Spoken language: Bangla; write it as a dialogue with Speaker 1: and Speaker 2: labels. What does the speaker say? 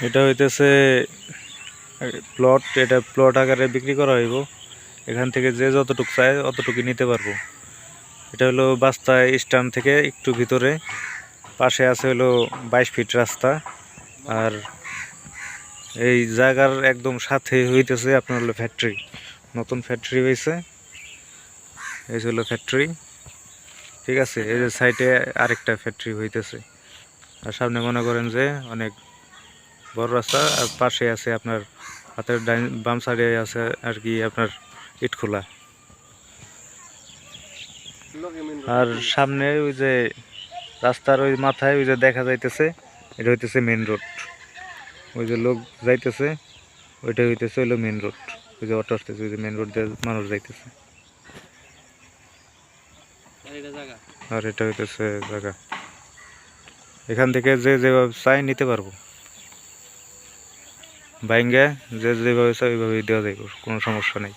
Speaker 1: এটা হইতেছে প্লট, এটা প্লট আকারে বিক্রি করা হইব। এখান থেকে যে যতটুকু চায় অতটুকু নিতে পারবো। এটা হলো বাস্তায় স্ট্যান্ড থেকে একটু ভিতরে, পাশে আছে হলো 22 ফিট রাস্তা। আর এই জায়গার একদম সাথে হইতেছে আপনার হলো ফ্যাক্টরি, নতুন ফ্যাক্টরি হয়েছে। এই হলো ফ্যাক্টরি, ঠিক আছে। এই যে সাইডে আরেকটা ফ্যাক্টরি হইতেছে, আর সামনে মনে করেন যে অনেক বড় রাস্তা, আর পাশে আছে আপনার হাতের বাম সাইডে আছে আর কি আপনার ইটখোলা। আর সামনে ওই যে রাস্তার ওই মাথায় ওই যে দেখা যাইতেছে, এটা হইতেছে মেন রোড। ওই যে লোক যাইতেছে ওইটা হইতেছে হইলো মেন রোড। ওই যে অটো আসতেছে, ওই যে মেন রোড দিয়ে মানুষ যাইতেছে। আর এটা হইতেছে জায়গা, এখান থেকে যে যেভাবে চাই নিতে পারবো। বাইঙ্গা যে যেভাবে চাই ওইভাবেই দেওয়া যাইব, কোনো সমস্যা নেই।